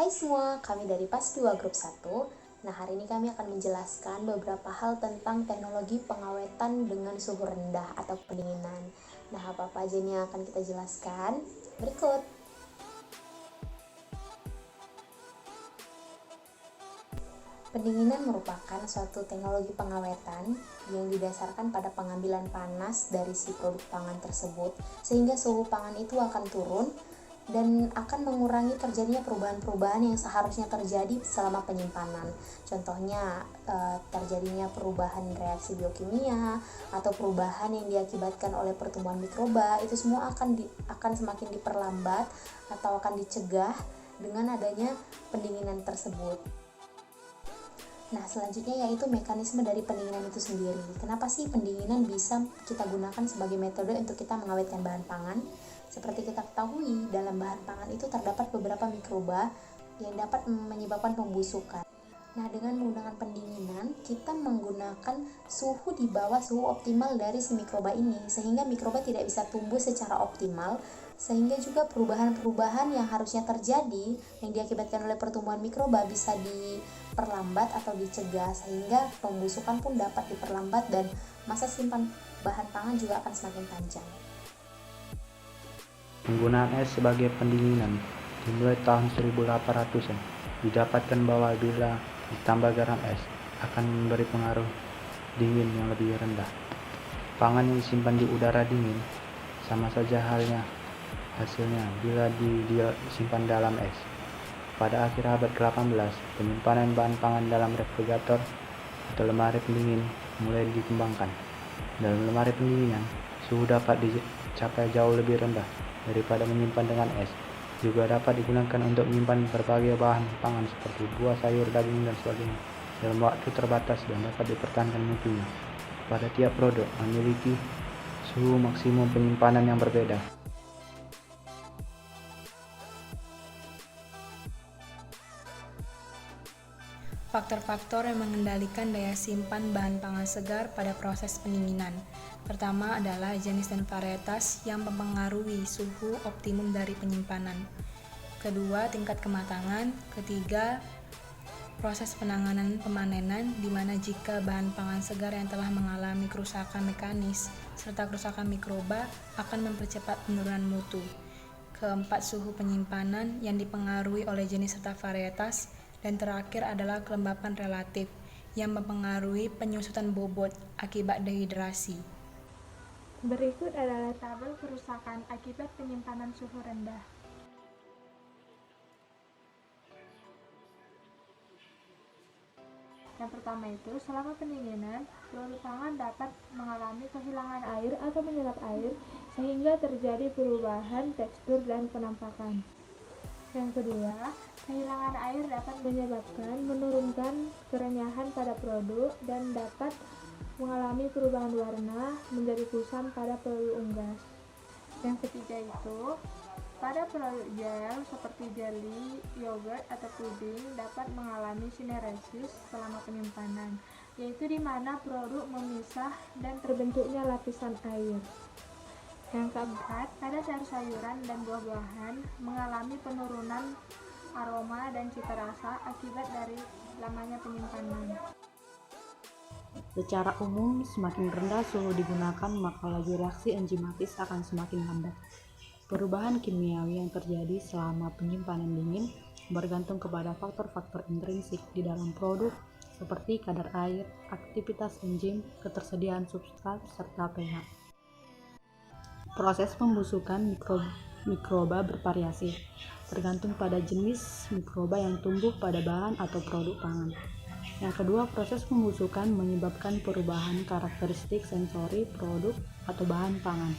Hai semua, kami dari PAS 2 Grup 1. Nah, hari ini kami akan menjelaskan beberapa hal tentang teknologi pengawetan dengan suhu rendah atau pendinginan. Nah, apa-apa aja nih yang akan kita jelaskan? Berikut. Pendinginan merupakan suatu teknologi pengawetan yang didasarkan pada pengambilan panas dari si produk pangan tersebut, sehingga suhu pangan itu akan turun dan akan mengurangi terjadinya perubahan-perubahan yang seharusnya terjadi selama penyimpanan. Contohnya terjadinya perubahan reaksi biokimia atau perubahan yang diakibatkan oleh pertumbuhan mikroba, itu semua akan semakin diperlambat atau akan dicegah dengan adanya pendinginan tersebut. Nah, selanjutnya yaitu mekanisme dari pendinginan itu sendiri. Kenapa sih pendinginan bisa kita gunakan sebagai metode untuk kita mengawetkan bahan pangan? Seperti kita ketahui, dalam bahan pangan itu terdapat beberapa mikroba yang dapat menyebabkan pembusukan. Nah, dengan menggunakan pendinginan, kita menggunakan suhu di bawah suhu optimal dari si mikroba ini, sehingga mikroba tidak bisa tumbuh secara optimal, sehingga juga perubahan-perubahan yang harusnya terjadi yang diakibatkan oleh pertumbuhan mikroba bisa diperlambat atau dicegah, sehingga pembusukan pun dapat diperlambat dan masa simpan bahan pangan juga akan semakin panjang. Penggunaan es sebagai pendinginan dimulai tahun 1800-an. Didapatkan bahwa bila ditambah garam es akan memberi pengaruh dingin yang lebih rendah. Pangan yang disimpan di udara dingin sama saja halnya hasilnya bila disimpan dalam es. Pada akhir abad ke-18, penyimpanan bahan pangan dalam refrigerator atau lemari pendingin mulai dikembangkan. Dalam lemari pendinginan, suhu dapat dicapai jauh lebih rendah daripada menyimpan dengan es. Juga dapat digunakan untuk menyimpan berbagai bahan pangan seperti buah, sayur, daging, dan sebagainya dalam waktu terbatas dan dapat dipertahankan mutunya. Pada tiap produk memiliki suhu maksimum penyimpanan yang berbeda. Faktor-faktor yang mengendalikan daya simpan bahan pangan segar pada proses pendinginan. Pertama adalah jenis dan varietas yang mempengaruhi suhu optimum dari penyimpanan. Kedua, tingkat kematangan. Ketiga, proses penanganan pemanenan, di mana jika bahan pangan segar yang telah mengalami kerusakan mekanis serta kerusakan mikroba akan mempercepat penurunan mutu. Keempat, suhu penyimpanan yang dipengaruhi oleh jenis serta varietas. Dan terakhir adalah kelembapan relatif yang mempengaruhi penyusutan bobot akibat dehidrasi. Berikut adalah tabel kerusakan akibat penyimpanan suhu rendah. Yang pertama itu, selama pendinginan, produk pangan dapat mengalami kehilangan air atau menyerap air sehingga terjadi perubahan tekstur dan penampakan. Yang kedua, kehilangan air dapat menyebabkan menurunkan kerenyahan pada produk dan dapat mengalami perubahan warna menjadi kusam pada produk unggas. Yang ketiga itu, pada produk gel seperti jelly, yogurt, atau puding dapat mengalami sineresis selama penyimpanan, yaitu di mana produk memisah dan terbentuknya lapisan air. Yang keempat, pada sayur-sayuran dan buah-buahan mengalami penurunan aroma dan cita rasa akibat dari lamanya penyimpanan. Secara umum, semakin rendah suhu digunakan, maka laju reaksi enzimatis akan semakin lambat. Perubahan kimiawi yang terjadi selama penyimpanan dingin bergantung kepada faktor-faktor intrinsik di dalam produk seperti kadar air, aktivitas enzim, ketersediaan substrat, serta pH. Proses pembusukan mikroba bervariasi, tergantung pada jenis mikroba yang tumbuh pada bahan atau produk pangan. Yang kedua, proses pembusukan menyebabkan perubahan karakteristik sensori produk atau bahan pangan.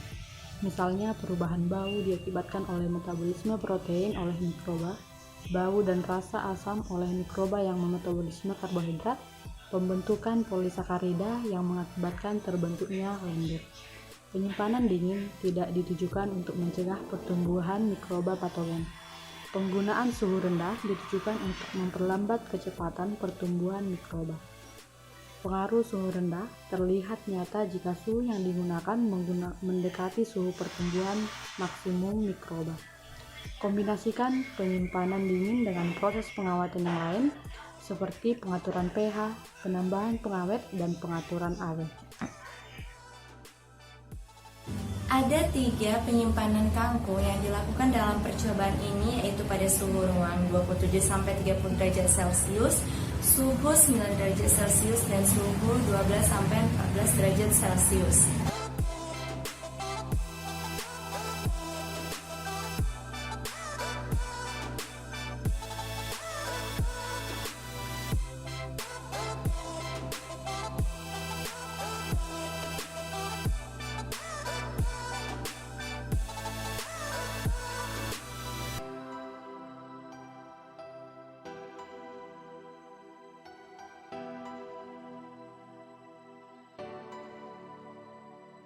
Misalnya, perubahan bau diakibatkan oleh metabolisme protein oleh mikroba, bau dan rasa asam oleh mikroba yang memetabolisme karbohidrat, pembentukan polisakarida yang mengakibatkan terbentuknya lendir. Penyimpanan dingin tidak ditujukan untuk mencegah pertumbuhan mikroba patogen. Penggunaan suhu rendah ditujukan untuk memperlambat kecepatan pertumbuhan mikroba. Pengaruh suhu rendah terlihat nyata jika suhu yang digunakan mendekati suhu pertumbuhan maksimum mikroba. Kombinasikan penyimpanan dingin dengan proses pengawetan yang lain seperti pengaturan pH, penambahan pengawet, dan pengaturan awet. Ada 3 penyimpanan kangkung yang dilakukan dalam percobaan ini, yaitu pada suhu ruang 27-30 derajat Celcius, suhu 9 derajat Celcius, dan suhu 12-14 derajat Celcius.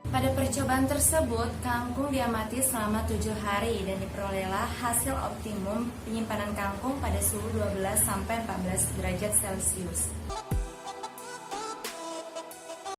Pada percobaan tersebut, kangkung diamati selama 7 hari dan diperolehlah hasil optimum penyimpanan kangkung pada suhu 12-14 derajat Celcius.